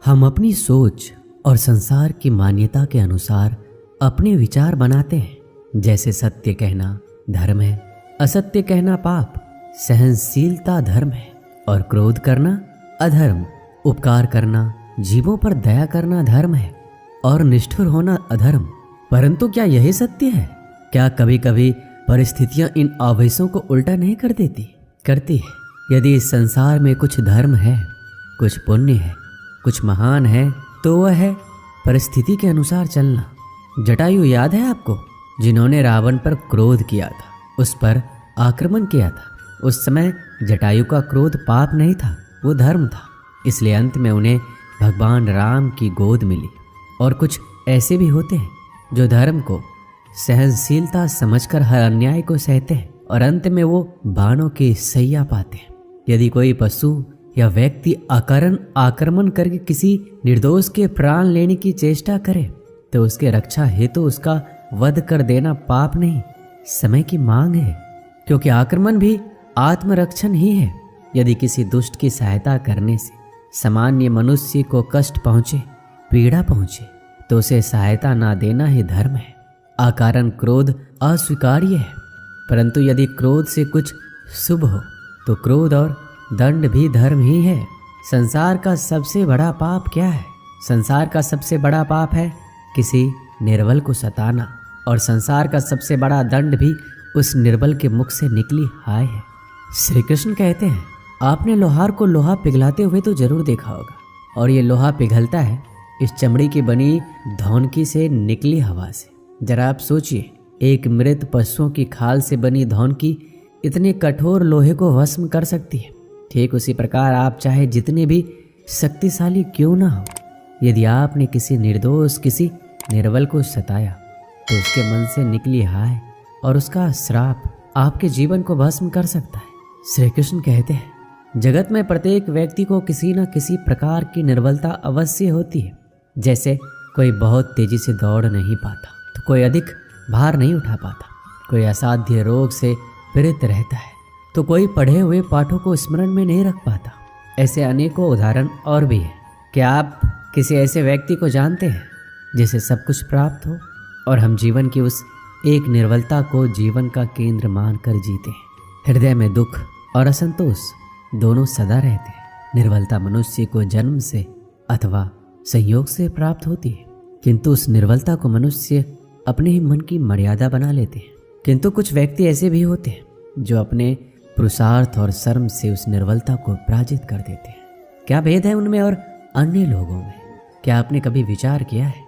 हम अपनी सोच और संसार की मान्यता के अनुसार अपने विचार बनाते हैं। जैसे सत्य कहना धर्म है, असत्य कहना पाप, सहनशीलता धर्म है और क्रोध करना अधर्म, उपकार करना, जीवों पर दया करना धर्म है और निष्ठुर होना अधर्म। परंतु क्या यही सत्य है? क्या कभी कभी परिस्थितियां इन आवेशों को उल्टा नहीं कर देती? करती है। यदि इस संसार में कुछ धर्म है, कुछ पुण्य है, कुछ महान है, तो वह है परिस्थिति के अनुसार चलना। जटायु याद है आपको, जिन्होंने रावण पर क्रोध किया था, उस पर आक्रमण किया था। उस समय जटायु का क्रोध पाप नहीं था, वो धर्म था। इसलिए अंत में उन्हें भगवान राम की गोद मिली। और कुछ ऐसे भी होते हैं जो धर्म को सहनशीलता समझकर हर अन्याय को सहते हैं और अंत में वो बाणों की सैया पाते हैं। यदि कोई पशु या व्यक्ति अकारण आक्रमण करके किसी निर्दोष के प्राण लेने की चेष्टा करे तो उसके रक्षा हेतु उसका वध कर देना पाप नहीं, समय की मांग है, क्योंकि आक्रमण भी आत्मरक्षण ही है। यदि किसी दुष्ट की सहायता करने से सामान्य मनुष्य को कष्ट पहुंचे, पीड़ा पहुंचे, तो उसे सहायता ना देना ही धर्म है। अकारण क्रोध अस्वीकार्य है, परंतु यदि क्रोध से कुछ शुभ हो तो क्रोध और दंड भी धर्म ही है। संसार का सबसे बड़ा पाप क्या है? संसार का सबसे बड़ा पाप है किसी निर्बल को सताना, और संसार का सबसे बड़ा दंड भी उस निर्बल के मुख से निकली हाय है। श्री कृष्ण कहते हैं, आपने लोहार को लोहा पिघलाते हुए तो जरूर देखा होगा, और ये लोहा पिघलता है इस चमड़ी की बनी धौनकी से निकली हवा से। जरा आप सोचिए, एक मृत पशुओं की खाल से बनी धौनकी इतने कठोर लोहे को भस्म कर सकती है। ठीक उसी प्रकार आप चाहे जितने भी शक्तिशाली क्यों ना हो, यदि आपने किसी निर्दोष, किसी निर्बल को सताया तो उसके मन से निकली हाय और उसका श्राप आपके जीवन को भस्म कर सकता है। श्री कृष्ण कहते हैं, जगत में प्रत्येक व्यक्ति को किसी न किसी प्रकार की निर्बलता अवश्य होती है। जैसे कोई बहुत तेजी से दौड़ नहीं पाता, तो कोई अधिक भार नहीं उठा पाता, कोई असाध्य रोग से पीड़ित रहता है, तो कोई पढ़े हुए पाठों को स्मरण में नहीं रख पाता। ऐसे अनेकों उदाहरण और भी हैं। क्या आप किसी ऐसे व्यक्ति को जानते हैं जिसे सब कुछ प्राप्त हो और हम जीवन की उस एक निर्बलता को जीवन का केंद्र मानकर जीते हैं? हृदय में दुख और असंतोष दोनों सदा रहते हैं। निर्बलता मनुष्य को जन्म से अथवा संयोग से प्राप्त होती है, किंतु उस निर्बलता को मनुष्य अपने ही मन की मर्यादा बना लेते हैं। किंतु कुछ व्यक्ति ऐसे भी होते हैं जो अपने पुरुषार्थ और शर्म से उस निर्बलता को पराजित कर देते हैं। क्या भेद है उनमें और अन्य लोगों में? क्या आपने कभी विचार किया है?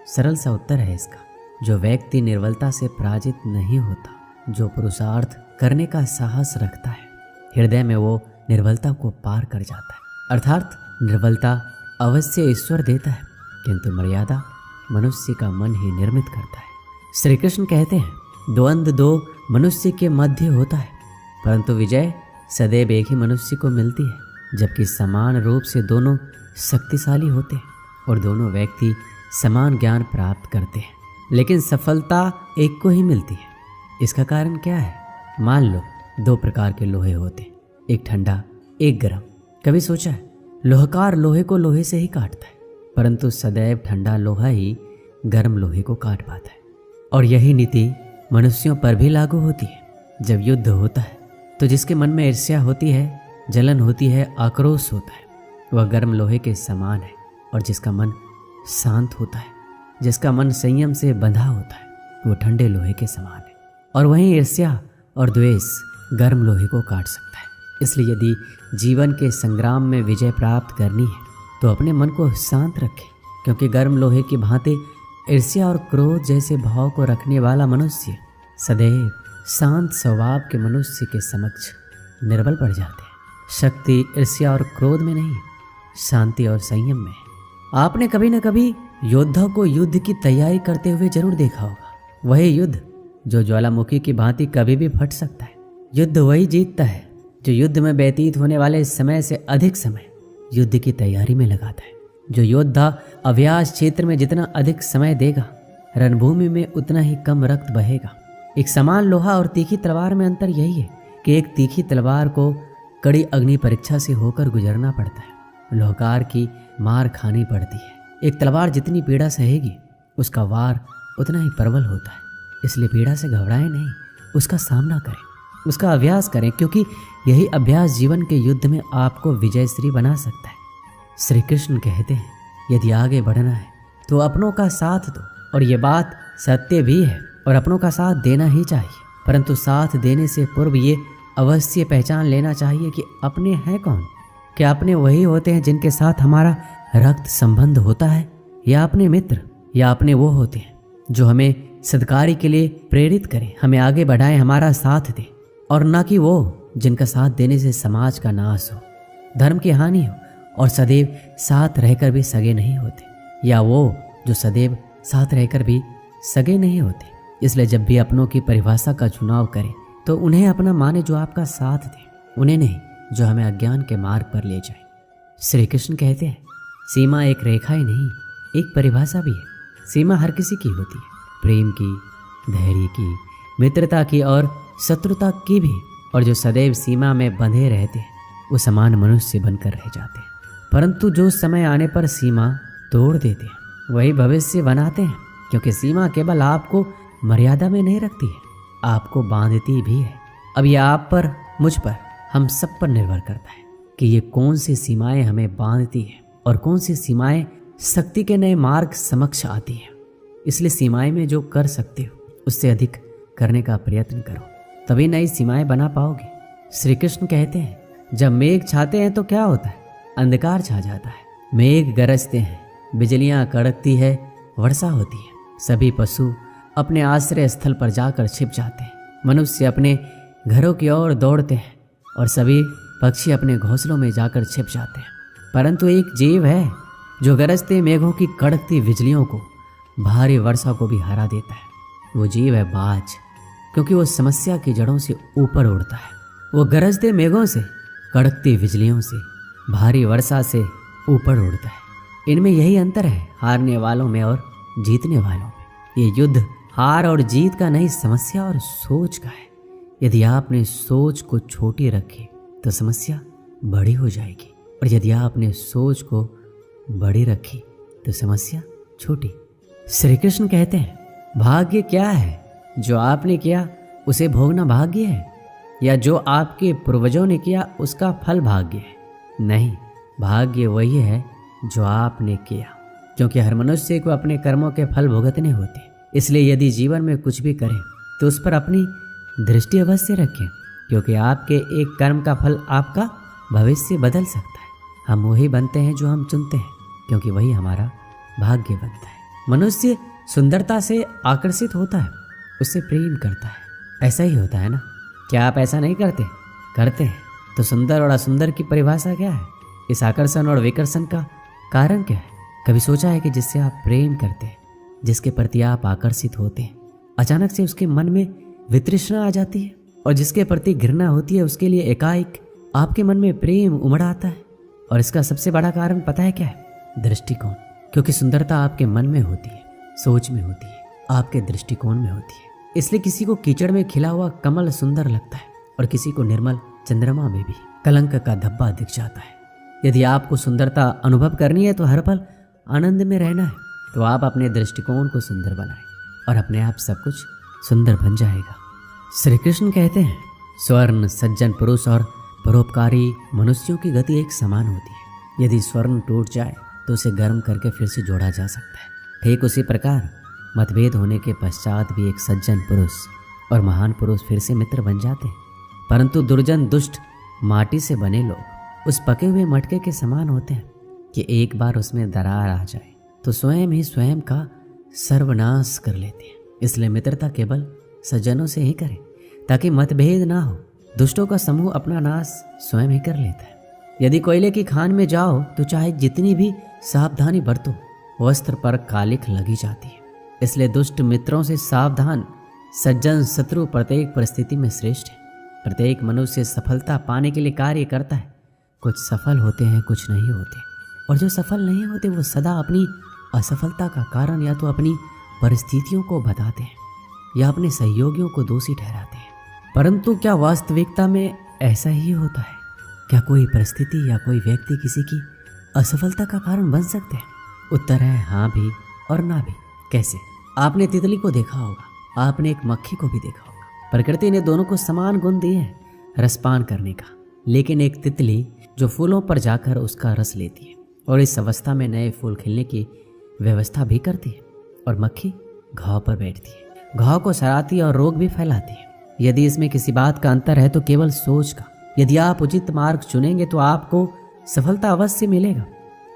सरल सा उत्तर है इसका, जो व्यक्ति निर्बलता से पराजित नहीं होता, जो पुरुषार्थ करने का साहस रखता है, हृदय में वो निर्बलता को पार कर जाता है। अर्थात निर्बलता अवश्य ईश्वर देता है, किंतु मर्यादा मनुष्य का मन ही निर्मित करता है। श्री कृष्ण कहते हैं, द्वंद्व दो मनुष्य के मध्य होता है, परंतु विजय सदैव एक ही मनुष्य को मिलती है। जबकि समान रूप से दोनों शक्तिशाली होते हैं और दोनों व्यक्ति समान ज्ञान प्राप्त करते हैं, लेकिन सफलता एक को ही मिलती है। इसका कारण क्या है? मान लो दो प्रकार के लोहे होते, एक ठंडा, एक गर्म। कभी सोचा है, लोहकार लोहे को लोहे से ही काटता है, परंतु सदैव ठंडा लोहा ही गर्म लोहे को काट पाता है। और यही नीति मनुष्यों पर भी लागू होती है। जब युद्ध होता है तो जिसके मन में ईर्ष्या होती है, जलन होती है, आक्रोश होता है, वह गर्म लोहे के समान है, और जिसका मन शांत होता है, जिसका मन संयम से बंधा होता है, वो ठंडे लोहे के समान है। और वहीं ईर्ष्या और द्वेष गर्म लोहे को काट सकता है। इसलिए यदि जीवन के संग्राम में विजय प्राप्त करनी है तो अपने मन को शांत रखें, क्योंकि गर्म लोहे की भांति ईर्ष्या और क्रोध जैसे भाव को रखने वाला मनुष्य सदैव शांत स्वभाव के मनुष्य के समक्ष निर्बल पड़ जाते हैं। शक्ति ईर्ष्या और क्रोध में नहीं, शांति और संयम में। आपने कभी न कभी योद्धा को युद्ध की तैयारी करते हुए जरूर देखा होगा। वही युद्ध जो ज्वालामुखी की भांति कभी भी फट सकता है। युद्ध वही जीतता है जो युद्ध में व्यतीत होने वाले समय से अधिक समय युद्ध की तैयारी में लगाता है। जो योद्धा अभ्यास क्षेत्र में जितना अधिक समय देगा, रणभूमि में उतना ही कम रक्त बहेगा। एक समान लोहा और तीखी तलवार में अंतर यही है कि एक तीखी तलवार को कड़ी अग्नि परीक्षा से होकर गुजरना पड़ता है, लोहकार की मार खानी पड़ती है। एक तलवार जितनी पीड़ा सहेगी उसका वार उतना ही प्रबल होता है। इसलिए पीड़ा से घबराएं नहीं, उसका सामना करें, उसका अभ्यास करें, क्योंकि यही अभ्यास जीवन के युद्ध में आपको विजयश्री बना सकता है। श्री कृष्ण कहते हैं, यदि आगे बढ़ना है तो अपनों का साथ दो। और ये बात सत्य भी है, और अपनों का साथ देना ही चाहिए। परंतु साथ देने से पूर्व ये अवश्य पहचान लेना चाहिए कि अपने हैं कौन। क्या अपने वही होते हैं जिनके साथ हमारा रक्त संबंध होता है, या अपने मित्र, या अपने वो होते हैं जो हमें सत्कार्य के लिए प्रेरित करें, हमें आगे बढ़ाएं, हमारा साथ दें, और न कि वो जिनका साथ देने से समाज का नाश हो, धर्म की हानि हो, और सदैव साथ रहकर भी सगे नहीं होते, या वो जो सदैव साथ रहकर भी सगे नहीं होते। इसलिए जब भी अपनों की परिभाषा का चुनाव करें तो उन्हें अपना माने जो आपका साथ दे, उन्हें नहीं जो हमें अज्ञान के मार्ग पर ले जाए। श्री कृष्ण कहते हैं, सीमा एक रेखा ही नहीं, एक परिभाषा भी है। सीमा हर किसी की होती है, प्रेम की, धैर्य की, मित्रता की और शत्रुता की भी। और जो सदैव सीमा में बंधे रहते हैं वो समान मनुष्य बनकर रह जाते हैं। परंतु जो समय आने पर सीमा तोड़ देते हैं वही भविष्य बनाते हैं, क्योंकि सीमा केवल आपको मर्यादा में नहीं रखती है, आपको बांधती भी है। अब ये आप पर, मुझ पर, हम सब पर निर्भर करता है कि ये कौन सी सीमाएं हमें बांधती है और कौन सी सीमाएं शक्ति के नए मार्ग समक्ष आती है। इसलिए सीमाएं में जो कर सकते हो उससे अधिक करने का प्रयत्न करो, तभी नई सीमाएं बना पाओगे। श्री कृष्ण कहते हैं, जब मेघ छाते हैं तो क्या होता है, अंधकार छा जाता है। मेघ गरजते हैं, बिजलियां कड़कती है, वर्षा होती है, सभी पशु अपने आश्रय स्थल पर जाकर छिप जाते हैं, मनुष्य अपने घरों की ओर दौड़ते हैं और सभी पक्षी अपने घोंसलों में जाकर छिप जाते हैं। परंतु एक जीव है जो गरजते मेघों की कड़कती बिजलियों को, भारी वर्षा को भी हरा देता है। वो जीव है बाज, क्योंकि वो समस्या की जड़ों से ऊपर उड़ता है। वो गरजते मेघों से, कड़कती बिजलियों से, भारी वर्षा से ऊपर उड़ता है। इनमें यही अंतर है हारने वालों में और जीतने वालों में। ये युद्ध हार और जीत का नहीं, समस्या और सोच का है। यदि आपने सोच को छोटी रखी तो समस्या बड़ी हो जाएगी, और यदि आपने सोच को बड़ी रखी तो समस्या छोटी। श्री कृष्ण कहते हैं, भाग्य क्या है, जो आपने किया उसे भोगना भाग्य है, या जो आपके पूर्वजों ने किया उसका फल भाग्य है? नहीं, भाग्य वही है जो आपने किया, क्योंकि हर मनुष्य को अपने कर्मों के फल भुगतने होते हैं। इसलिए यदि जीवन में कुछ भी करें तो उस पर अपनी दृष्टि अवश्य रखें, क्योंकि आपके एक कर्म का फल आपका भविष्य बदल सकता है। हम वही बनते हैं जो हम चुनते हैं, क्योंकि वही हमारा भाग्य बनता है। मनुष्य सुंदरता से आकर्षित होता है, उससे प्रेम करता है। ऐसा ही होता है ना? क्या आप ऐसा नहीं करते? करते हैं। तो सुंदर और असुंदर की परिभाषा क्या है? इस आकर्षण और विकर्षण का कारण क्या है? कभी सोचा है कि जिससे आप प्रेम करते हैं, जिसके प्रति आप आकर्षित होते हैं, अचानक से उसके मन में वितृष्णा आ जाती है, और जिसके प्रति घृणा होती है उसके लिए एकाएक आपके मन में प्रेम उमड़ आता है। और इसका सबसे बड़ा कारण पता है क्या है? दृष्टिकोण। क्योंकि सुंदरता आपके मन में होती है, सोच में होती है, आपके दृष्टिकोण में होती है। इसलिए किसी को कीचड़ में खिला हुआ कमल सुंदर लगता है, और किसी को निर्मल चंद्रमा में भी कलंक का धब्बा दिख जाता है। यदि आपको सुंदरता अनुभव करनी है तो हर पल आनंद में रहना है, तो आप अपने दृष्टिकोण को सुंदर बनाएं, और अपने आप सब कुछ सुंदर बन जाएगा। श्री कृष्ण कहते हैं, स्वर्ण सज्जन पुरुष और परोपकारी मनुष्यों की गति एक समान होती है। यदि स्वर्ण टूट जाए तो उसे गर्म करके फिर से जोड़ा जा सकता है। ठीक उसी प्रकार मतभेद होने के पश्चात भी एक सज्जन पुरुष और महान पुरुष फिर से मित्र बन जाते हैं। परंतु दुर्जन दुष्ट माटी से बने लोग उस पके हुए मटके के समान होते हैं कि एक बार उसमें दरार आ जाए तो स्वयं ही स्वयं का सर्वनाश कर लेते हैं। इसलिए मित्रता केवल सज्जनों से ही करें, ताकि मतभेद ना हो। दुष्टों का समूह अपना नाश स्वयं ही कर लेता है। यदि कोयले की खान में जाओ तो चाहे जितनी भी सावधानी बरतो, वस्त्र पर कालिख लगी जाती है। इसलिए दुष्ट मित्रों से सावधान। सज्जन शत्रु प्रत्येक परिस्थिति में श्रेष्ठ है। प्रत्येक मनुष्य सफलता पाने के लिए कार्य करता है। कुछ सफल होते हैं, कुछ नहीं होते, और जो सफल नहीं होते वो सदा अपनी असफलता का कारण या तो अपनी परिस्थितियों को बताते हैं या अपने सहयोगियों को दोषी ठहराते हैं। परंतु क्या वास्तविकता में ऐसा ही होता है? क्या कोई परिस्थिति या कोई व्यक्ति किसी की असफलता का कारण बन सकते हैं? उत्तर है हाँ भी और ना भी। कैसे? आपने तितली को देखा होगा, आपने एक मक्खी को भी देखा होगा। प्रकृति ने दोनों को समान गुण दिए हैं रसपान करने का, लेकिन एक तितली जो फूलों पर जाकर उसका रस लेती है और इस अवस्था में नए फूल खिलने की व्यवस्था भी करती है, और मक्खी घाव पर बैठती है, घाव को सराहती है और रोग भी फैलाती है। यदि इसमें किसी बात का अंतर है तो केवल सोच का। यदि आप उचित मार्ग चुनेंगे तो आपको सफलता अवश्य मिलेगा,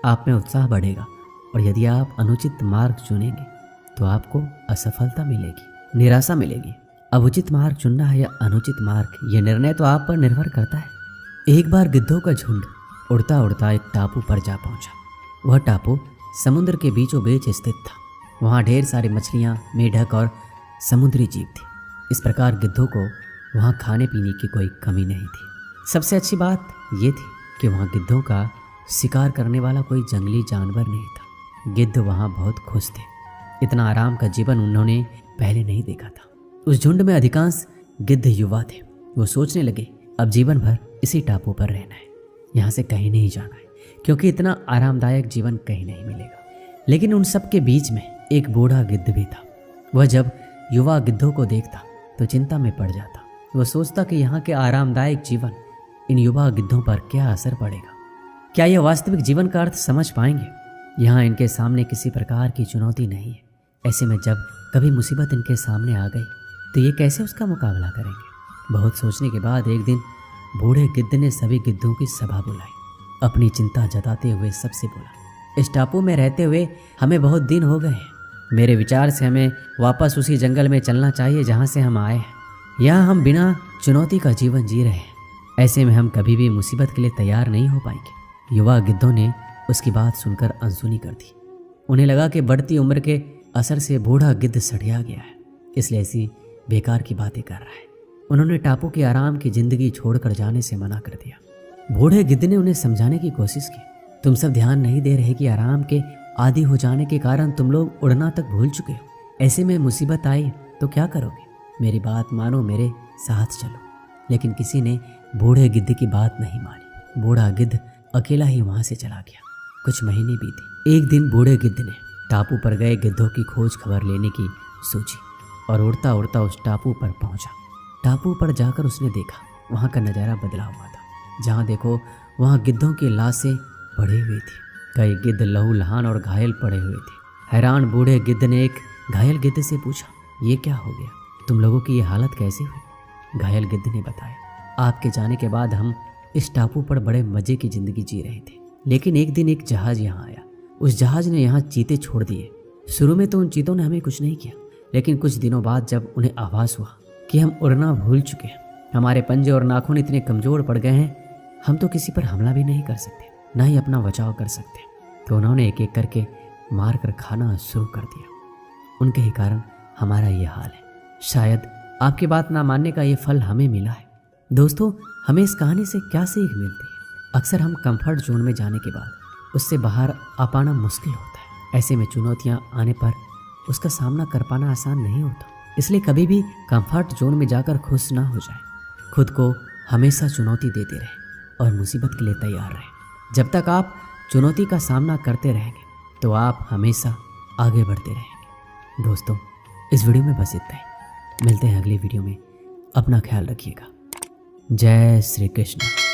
आप में उत्साह बढ़ेगा, और यदि आप अनुचित मार्ग चुनेंगे तो आपको असफलता मिलेगी, निराशा मिलेगी। अब उचित मार्ग चुनना है या अनुचित मार्ग, यह निर्णय तो आप पर निर्भर करता है। एक बार गिद्धों का झुंड उड़ता उड़ता एक टापू पर जा पहुंचा। वह टापू समुद्र के बीचों बीच स्थित था। वहाँ ढेर सारी मछलियाँ, मेढक और समुद्री जीव थे। इस प्रकार गिद्धों को वहाँ खाने पीने की कोई कमी नहीं थी। सबसे अच्छी बात यह थी कि वहाँ गिद्धों का शिकार करने वाला कोई जंगली जानवर नहीं था। गिद्ध वहाँ बहुत खुश थे। इतना आराम का जीवन उन्होंने पहले नहीं देखा था। उस झुंड में अधिकांश गिद्ध युवा थे। वो सोचने लगे अब जीवन भर इसी टापू पर रहना है, यहाँ से कहीं नहीं जाना है, क्योंकि इतना आरामदायक जीवन कहीं नहीं मिलेगा। लेकिन उन सब के बीच में एक बूढ़ा गिद्ध भी था। वह जब युवा गिद्धों को देखता तो चिंता में पड़ जाता। वह सोचता कि यहाँ के आरामदायक जीवन इन युवा गिद्धों पर क्या असर पड़ेगा, क्या यह वास्तविक जीवन का अर्थ समझ पाएंगे। यहाँ इनके सामने किसी प्रकार की चुनौती नहीं है। ऐसे में जब कभी मुसीबत इनके सामने आ गई तो ये कैसे उसका मुकाबला करेंगे। बहुत सोचने के बाद एक दिन बूढ़े गिद्ध ने सभी गिद्धों की सभा बुलाई। अपनी चिंता जताते हुए सबसे बोला, इस टापू में रहते हुए हमें बहुत दिन हो गए हैं। मेरे विचार से हमें वापस उसी जंगल में चलना चाहिए जहाँ से हम आए हैं। यहाँ हम बिना चुनौती का जीवन जी रहे हैं। ऐसे में हम कभी भी मुसीबत के लिए तैयार नहीं हो पाएंगे। युवा गिद्धों ने उसकी बात सुनकर अनसुनी कर दी। उन्हें लगा कि बढ़ती उम्र के असर से बूढ़ा गिद्ध सड़िया गया है, इसलिए ऐसी बेकार की बातें कर रहा है। उन्होंने टापू की आराम की जिंदगी छोड़कर जाने से मना कर दिया। बूढ़े गिद्ध ने उन्हें समझाने की कोशिश की, तुम सब ध्यान नहीं दे रहे कि आराम के आदी हो जाने के कारण तुम लोग उड़ना तक भूल चुके हो। ऐसे में मुसीबत आई तो क्या करोगे? मेरी बात मानो, मेरे साथ चलो। लेकिन किसी ने बूढ़े गिद्ध की बात नहीं मानी। बूढ़ा गिद्ध अकेला ही वहां से चला गया। कुछ महीने बीते। एक दिन बूढ़े गिद्ध ने टापू पर गए गिद्धों की खोज खबर लेने की सोची और उड़ता उड़ता उस टापू पर पहुंचा। टापू पर जाकर उसने देखा वहां का नज़ारा बदला हुआ था। जहां देखो वहां गिद्धों की लाशें पड़ी हुई थी। कई गिद्ध लहूलुहान और घायल पड़े हुए थे। हैरान बूढ़े गिद्ध ने एक घायल गिद्ध से पूछा, ये क्या हो गया? तुम लोगों की ये हालत कैसे हुई? घायल गिद्ध ने बताया, आपके जाने के बाद हम इस टापू पर बड़े मजे की जिंदगी जी रहे थे, लेकिन एक दिन एक जहाज यहाँ आया। उस जहाज ने यहाँ चीते छोड़ दिए। शुरू में तो उन चीतों ने हमें कुछ नहीं किया, लेकिन कुछ दिनों बाद जब उन्हें आभास हुआ कि हम उड़ना भूल चुके हैं, हमारे पंजे और नाखून इतने कमजोर पड़ गए हैं, हम तो किसी पर हमला भी नहीं कर सकते, ना ही अपना बचाव कर सकते, तो उन्होंने एक एक करके मार कर खाना शुरू कर दिया। उनके ही कारण हमारा ये हाल है। शायद आपकी बात ना मानने का ये फल हमें मिला है। दोस्तों, हमें इस कहानी से क्या सीख मिलती है? अक्सर हम कंफर्ट जोन में जाने के बाद उससे बाहर आ पाना मुश्किल होता है। ऐसे में चुनौतियाँ आने पर उसका सामना कर पाना आसान नहीं होता। इसलिए कभी भी कंफर्ट जोन में जाकर खुश ना हो जाए। खुद को हमेशा चुनौती देते रहे और मुसीबत के लिए तैयार रहे। जब तक आप चुनौती का सामना करते रहेंगे तो आप हमेशा आगे बढ़ते रहेंगे। दोस्तों, इस वीडियो में बस इतना ही। मिलते हैं अगली वीडियो में। अपना ख्याल रखिएगा। जय श्री कृष्ण।